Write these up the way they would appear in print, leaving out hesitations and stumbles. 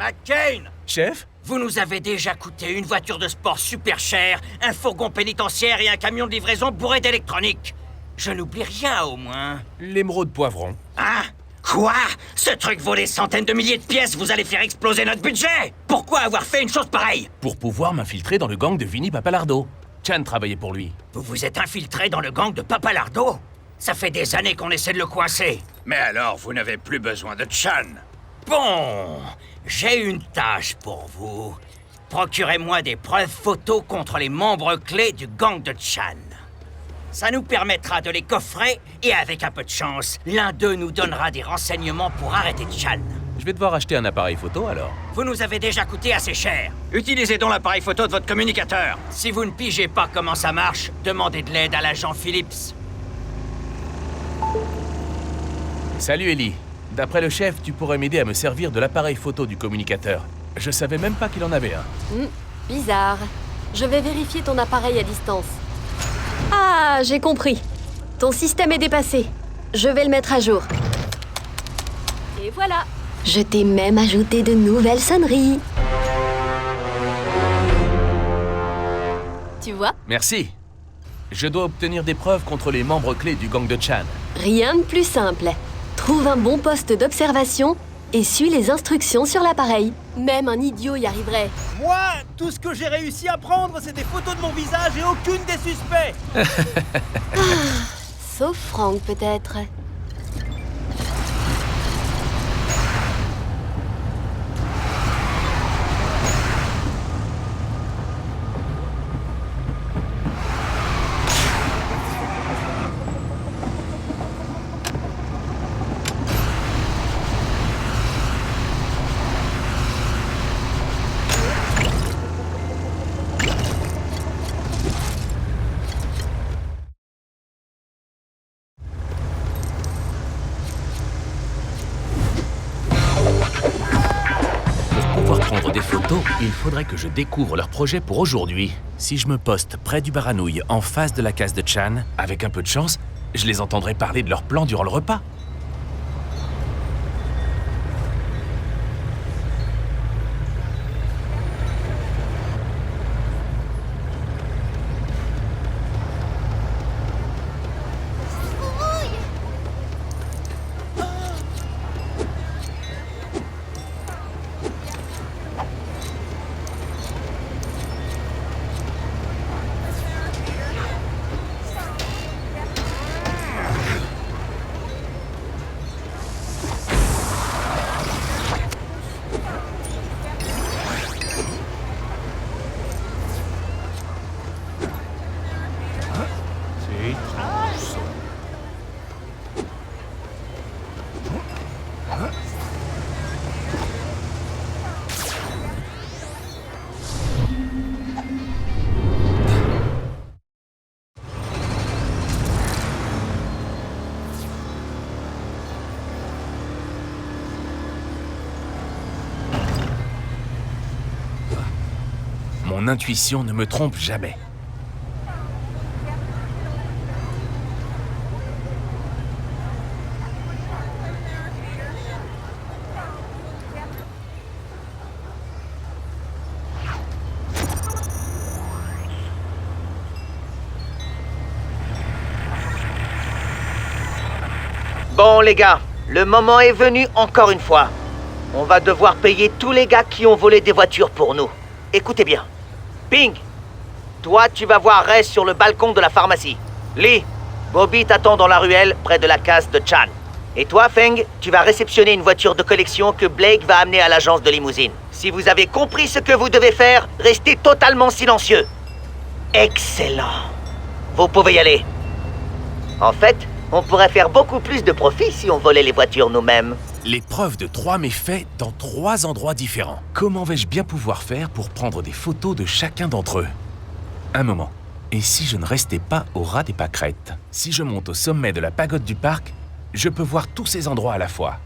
McCain! Chef? Vous nous avez déjà coûté une voiture de sport super chère, un fourgon pénitentiaire et un camion de livraison bourré d'électronique. Je n'oublie rien au moins. L'émeraude poivron. Hein? Quoi? Ce truc vaut des centaines de milliers de pièces, vous allez faire exploser notre budget! Pourquoi avoir fait une chose pareille? Pour pouvoir m'infiltrer dans le gang de Vinny Papalardo. Chan travaillait pour lui. Vous vous êtes infiltré dans le gang de Papalardo? Ça fait des années qu'on essaie de le coincer. Mais alors, vous n'avez plus besoin de Chan. Bon, j'ai une tâche pour vous. Procurez-moi des preuves photos contre les membres clés du gang de Chan. Ça nous permettra de les coffrer et avec un peu de chance, l'un d'eux nous donnera des renseignements pour arrêter Chan. Je vais devoir acheter un appareil photo alors. Vous nous avez déjà coûté assez cher. Utilisez donc l'appareil photo de votre communicateur. Si vous ne pigez pas comment ça marche, demandez de l'aide à l'agent Phillips. Salut Ellie. D'après le chef, tu pourrais m'aider à me servir de l'appareil photo du communicateur. Je savais même pas qu'il en avait un. Bizarre. Je vais vérifier ton appareil à distance. Ah, j'ai compris. Ton système est dépassé. Je vais le mettre à jour. Et voilà. Je t'ai même ajouté de nouvelles sonneries. Tu vois? Merci. Je dois obtenir des preuves contre les membres clés du gang de Chan. Rien de plus simple. Trouve un bon poste d'observation et suis les instructions sur l'appareil. Même un idiot y arriverait. Moi, tout ce que j'ai réussi à prendre, c'est des photos de mon visage et aucune des suspects. Sauf Frank, peut-être. Prendre des photos, il faudrait que je découvre leur projet pour aujourd'hui. Si je me poste près du baranouille en face de la case de Chan, avec un peu de chance, je les entendrai parler de leur plan durant le repas. Mon intuition ne me trompe jamais. Bon les gars, le moment est venu encore une fois. On va devoir payer tous les gars qui ont volé des voitures pour nous. Écoutez bien. Ping, toi tu vas voir Ray sur le balcon de la pharmacie. Lee, Bobby t'attend dans la ruelle près de la case de Chan. Et toi Feng, tu vas réceptionner une voiture de collection que Blake va amener à l'agence de limousine. Si vous avez compris ce que vous devez faire, restez totalement silencieux. Excellent. Vous pouvez y aller. En fait, on pourrait faire beaucoup plus de profit si on volait les voitures nous-mêmes. Les preuves de 3 méfaits dans 3 endroits différents. Comment vais-je bien pouvoir faire pour prendre des photos de chacun d'entre eux? Un moment. Et si je ne restais pas au ras des pâquerettes? Si je monte au sommet de la pagode du parc, je peux voir tous ces endroits à la fois.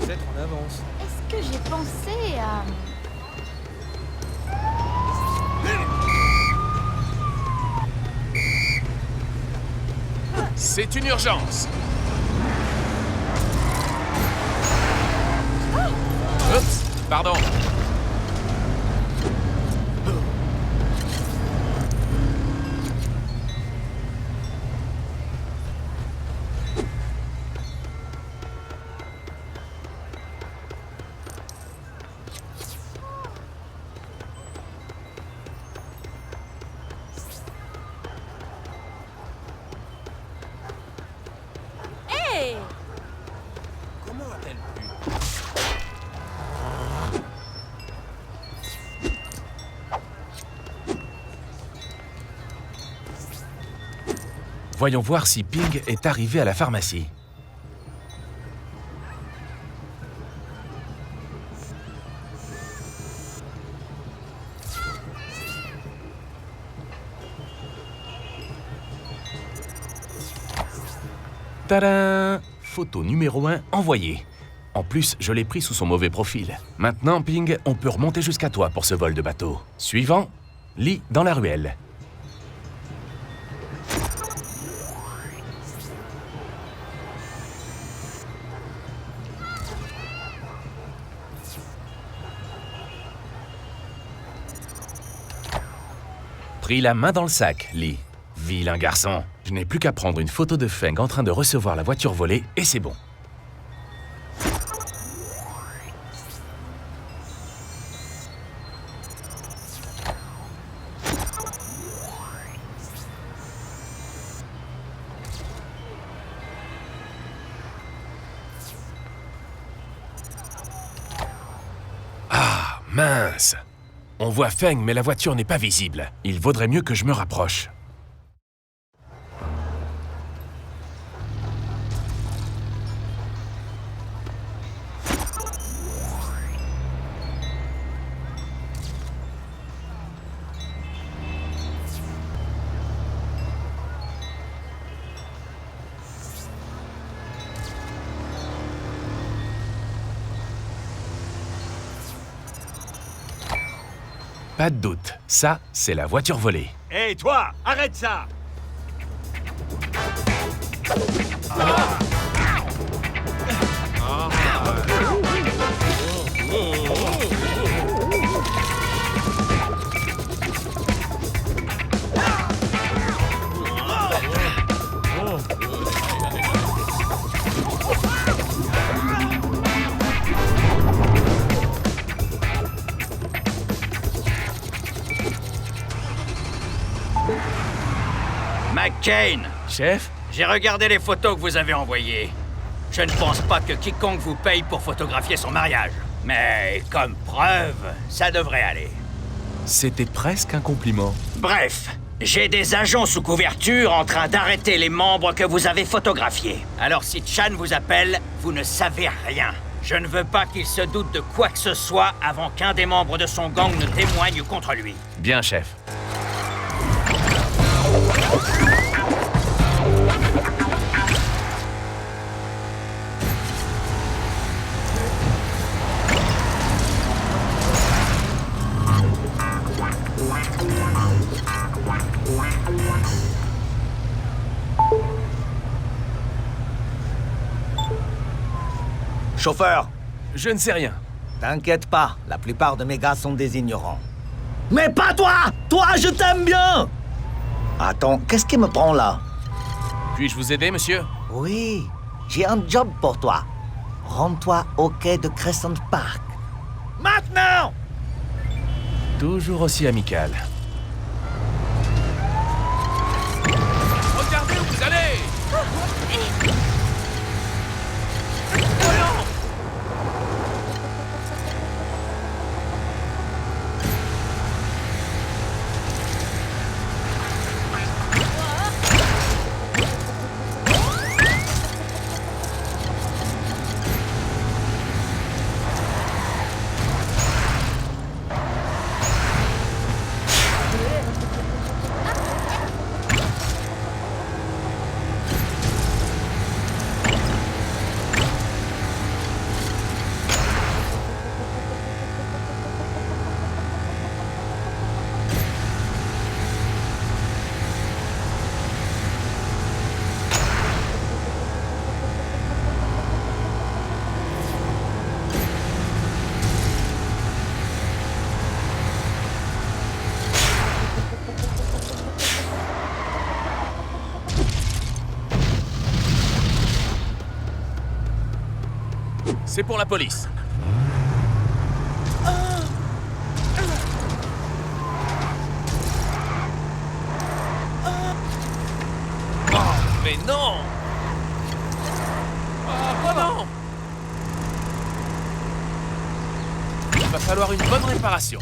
Peut-être en avance. Est-ce que j'ai pensé à... C'est une urgence! Pardon. Hé! Comment a-t-elle pu? Voyons voir si Ping est arrivé à la pharmacie. Tadam! Photo numéro 1 envoyée. En plus, je l'ai pris sous son mauvais profil. Maintenant, Ping, on peut remonter jusqu'à toi pour ce vol de bateau. Suivant, Lee dans la ruelle. Pris la main dans le sac, Lee. Vilain garçon. Je n'ai plus qu'à prendre une photo de Feng en train de recevoir la voiture volée et c'est bon. Ah, mince! On voit Feng, mais la voiture n'est pas visible. Il vaudrait mieux que je me rapproche. Pas de doute, ça, c'est la voiture volée. Hé, toi, arrête ça! McCain, Chef? j'ai regardé les photos que vous avez envoyées. Je ne pense pas que quiconque vous paye pour photographier son mariage. Mais comme preuve, ça devrait aller. C'était presque un compliment. Bref, j'ai des agents sous couverture en train d'arrêter les membres que vous avez photographiés. Alors si Chan vous appelle, vous ne savez rien. Je ne veux pas qu'il se doute de quoi que ce soit avant qu'un des membres de son gang ne témoigne contre lui. Bien, chef. Chauffeur, Je ne sais rien. t'inquiète pas, la plupart de mes gars sont des ignorants. Mais pas toi! Toi, je t'aime bien! Attends, qu'est-ce qui me prend là? Puis-je vous aider, monsieur? Oui, j'ai un job pour toi. Rends-toi au quai de Crescent Park. Maintenant! Toujours aussi amical. Regardez où vous allez! c'est pour la police. Oh, mais non! Oh non! Il va falloir une bonne réparation.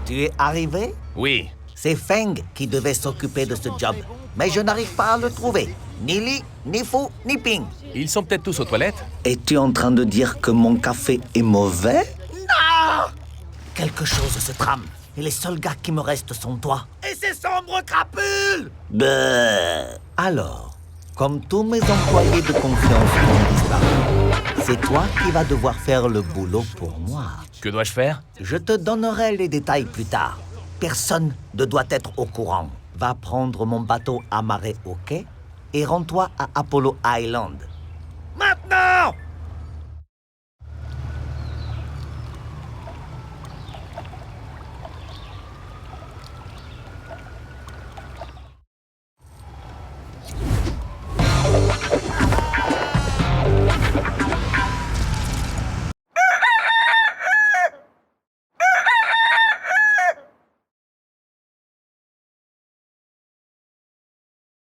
Tu es arrivé? Oui. C'est Feng qui devait s'occuper de ce job. Mais je n'arrive pas à le trouver. Ni Li, ni Fu, ni Ping. Ils sont peut-être tous aux toilettes? Es-tu en train de dire que mon café est mauvais? Non! Quelque chose se trame. Et les seuls gars qui me restent sont toi. Et ces sombres crapules! Alors, comme tous mes employés de confiance ont disparu, c'est toi qui vas devoir faire le boulot pour moi. Que dois-je faire? Je te donnerai les détails plus tard. Personne ne doit être au courant. Va prendre mon bateau amarré au quai et rends-toi à Apollo Island. Maintenant!